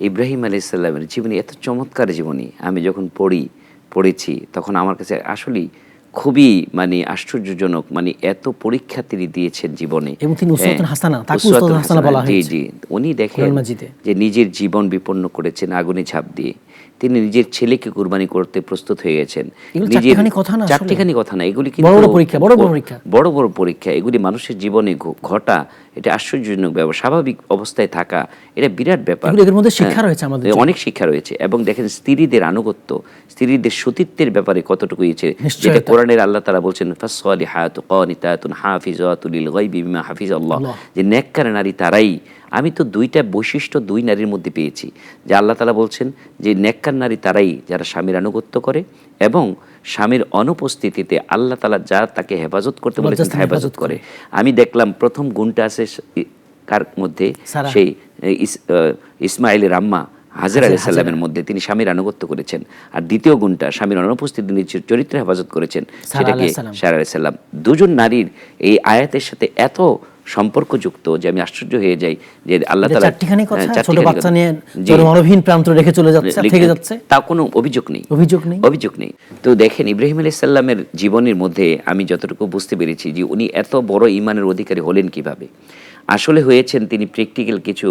ইব্রাহিম আলাইহিস সালামের জীবনী এত চমৎকার জীবনী, আমি যখন পড়েছি তখন আমার কাছে আসলেই খুবই মানে আশ্চর্যজনক, মানে এত পরীক্ষা তিনি দিয়েছেন জীবনে। এবং তিনি উসওয়াতুন হাসানা, তাকে উসওয়াতুন উসওয়াতুন হাসানা বলা জি হয়েছে। জি, উনি দেখেন কোরআন মাজিদে। যে নিজের জীবন বিপন্ন করেছেন আগুনে ঝাঁপ দিয়ে, তিনি নিজের ছেলেকে কুরবানি করতে প্রস্তুত হয়ে গেছেন। এগুলো চারটিখানি কথা না, আসলে চারটিখানি কথা না, এগুলি কিন্তু বড় বড় পরীক্ষা, বড় বড় পরীক্ষা। বড় বড় পরীক্ষা। এগুলি মানুষের জীবনে ঘটা, এটা আশ্চর্যজনক ব্যাপার। স্বাভাবিক অবস্থায় থাকা এটা বিরাট ব্যাপার। এর মধ্যে শিক্ষা রয়েছে আমাদের জন্য। অনেক শিক্ষা রয়েছে। এবং দেখেন স্ত্রীদের আনুগত্য, স্ত্রীদের সতীত্বের ব্যাপারে কতটুকু ইয়েছে, যেটা কোরআনের আল্লাহ তাআলা বলছেন ফাসসালিহাতু কানিতাতুন হাফিজাতুল লিল গায়বি বিমা হাফিজাল্লাহ, যে নেককার নারী তারাই। আমি তো দুইটা বৈশিষ্ট্য দুই নারীর মধ্যে পেয়েছি, যে আল্লাহ তাআলা বলছেন যে নেককার নারী তারাই যারা স্বামীর আনুগত্য করে এবং স্বামীর অনুপস্থিতিতে আল্লাহ তাআলা যা তাকে হেফাজত করতে বলেছেন হেফাজত করে। আমি দেখলাম প্রথম গুণটা আছে কার মধ্যে, সেই ইসমাইলের আম্মা হাজেরা আলাইহিস সালামের মধ্যে, তিনি স্বামীর আনুগত্য করেছেন। আর দ্বিতীয় গুণটা স্বামীর অনুপস্থিতি নিজের চরিত্রে হেফাজত করেছেন, সেটাকে সারা আলাইহিস সালাম। দুজন নারীর এই আয়াতের সাথে এত সম্পর্কযুক্ত যে আমি আশ্চর্য হয়ে যাই যে আল্লাহ তাআলা চারটিখানি কথা ছোট বাচ্চা নিয়ে মানবহীন প্রান্ত রেখে চলে যাচ্ছে, থেকে যাচ্ছে, তা কোনো অভিযোগ নেই। তো দেখেন ইব্রাহিম আলাইহিস সালামের জীবনের মধ্যে আমি যতটুকু বুঝতে পেরেছি যে উনি এত বড় ঈমানের অধিকারী হলেন কিভাবে। আসলে হয়েছেন তিনি প্র্যাকটিক্যাল কিছু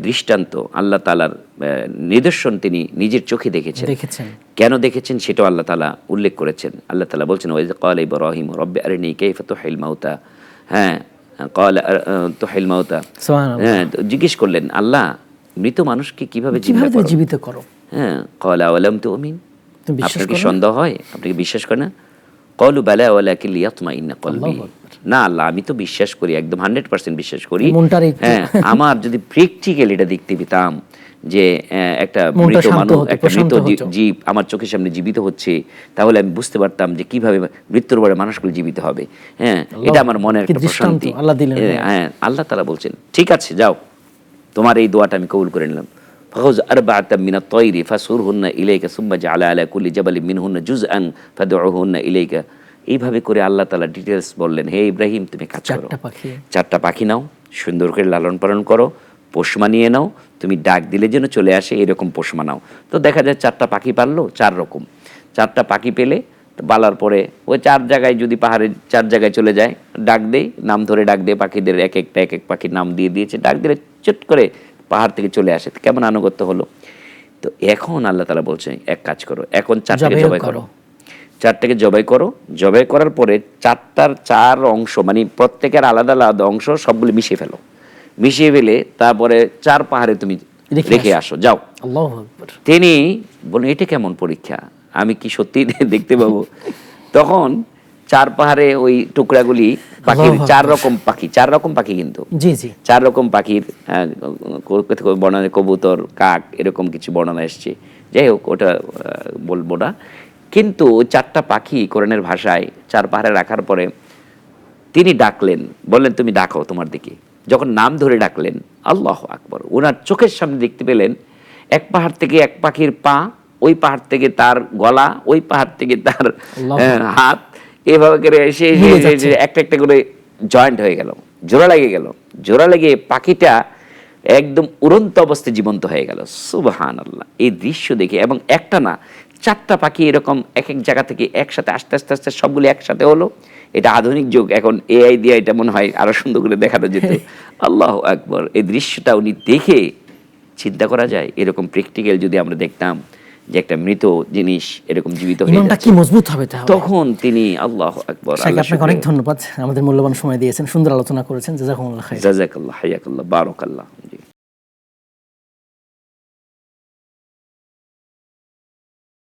দৃষ্টান্ত, আল্লাহ তাআলার নিদর্শন তিনি নিজের চোখে দেখেছেন। কেন দেখেছেন সেটাও আল্লাহ তাআলা উল্লেখ করেছেন। আল্লাহ তাআলা বলছেন ওয়াইজ ক্বালা ইব্রাহিম রব্বি আরিনী কাইফা তুহিল মাউতা, হ্যাঁ ক্বালা তুহিল মাউতা, হ্যাঁ জিজ্ঞেস করলেন আল্লাহ মৃত মানুষকে কিভাবে জীবিত করো, হ্যাঁ ক্বালা আওয়ালাম তুমিন, আপনার কি সন্দেহ হয়, আপনি কি বিশ্বাস করেন না? ক্বালু বালা ওয়ালাকিন লিয়াতমাইন্না কলবি, না আল্লাহ আমি তো বিশ্বাস করি, একদম 100% বিশ্বাস করি। হ্যাঁ আমার যদি প্র্যাকটিক্যাল এটা দেখতে পেতাম যে একটা মৃত মানুষ, একটা মৃত জীব আমার চোখের সামনে জীবিত হচ্ছে, তাহলে আমি বুঝতে পারতাম যে কিভাবে মৃত্যুর পরে মানুষগুলো জীবিত হবে। হ্যাঁ এটা আমার মনের একটা প্রশান্তি। হ্যাঁ আল্লাহ তাআলা বলছেন ঠিক আছে যাও, তোমার এই দোয়াটা আমি কবুল করে নিলাম। ফাখুয আরবাআতাম মিনাত তায়রি ফাসুরহুন্না ইলাইকা সুম্মা জাআল আলা কুল্লি জাবালিন মিনহুন্না জুজআন ফাদউহুন্না ইলাইকা। এইভাবে করে আল্লাহ তাআলা ডিটেইলস বললেন, হে ইব্রাহিম তুমি কাজ করো, চারটা পাখি নাও, সুন্দর করে লালন পালন করো, পোষ মানিয়ে নাও, তুমি ডাক দিলে যেন চলে আসে এরকম পোষ মানাও। তো দেখা যায় চারটা পাখি পারলো, চারটা পাখি পেলে পালার পরে ওই চার জায়গায় যদি পাহাড়ের চার জায়গায় চলে যায়, ডাক দেয়, নাম ধরে ডাক দিয়ে পাখিদের এক এক পাখির নাম দিয়ে দিয়েছে, ডাক দিলে চট করে পাহাড় থেকে চলে আসে। কেমন আনুগত্য হলো। তো এখন আল্লাহ তাআলা বলছে এক কাজ করো, এখন চারটাকে জবাই করো, জবাই করার পরে চারটার চার অংশ মানে প্রত্যেকের আলাদা আলাদা অংশ সবগুলো মিশিয়ে ফেলে তারপরে চার পাহাড়ে তুমি রেখে আসো, যাও। আল্লাহু আকবার। তিনি বলেন এটা কেমন পরীক্ষা, আমি কি সত্যি দেখতে পাবো? তখন চার পাহাড়ে ওই টুকরাগুলি পাখির, চার রকম পাখি কিন্তু চার রকম পাখির বর্ণনা, কবুতর, কাক, এরকম কিছু বর্ণনা এসছে। যাই হোক ওটা বলবো না, কিন্তু ওই চারটা পাখি কোরআনের ভাষায় চার পাহাড়ে রাখার পরে তিনি ডাকলেন, বললেন তুমি ডাকো তোমার দিকে। যখন নাম ধরে ডাকলেন আল্লাহু আকবার, ওনার চোখের সামনে দেখতে পেলেন এক পাহাড় থেকে এক পাখির পা, ওই পাহাড় থেকে তার গলা, ওই পাহাড় থেকে তার হাত, এভাবে করে এসে একটা করে জয়েন্ট হয়ে গেল, জোড়া লেগে পাখিটা একদম উড়ন্ত অবস্থায় জীবন্ত হয়ে গেল। সুবহানাল্লাহ। এই দৃশ্য দেখে, এবং একটা না চারটা পাখি এরকম এক জায়গা থেকে একসাথে আস্তে আস্তে সবগুলো একসাথে হলো। এটা আধুনিক যুগ, এখন এআই দিয়ে এটা মনে হয় আরো সুন্দর করে দেখানো যেত। আল্লাহু আকবার। এই দৃশ্যটা উনি দেখে চিন্তা করা যায়, এরকম প্র্যাকটিক্যাল যদি আমরা দেখতাম যে একটা মৃত জিনিস এরকম জীবিত হয়ে যাচ্ছে, কি মজবুত হবে তাহলে। তখন তিনি আল্লাহু আকবার। আপনাকে অনেক ধন্যবাদ, আমাদের মূল্যবান সময় দিয়েছেন, সুন্দর আলোচনা করেছেন। জাযাকুমুল্লাহ খাইর। জাযাকাল্লাহ, হায়াকাল্লাহ, বারাকাল্লাহ।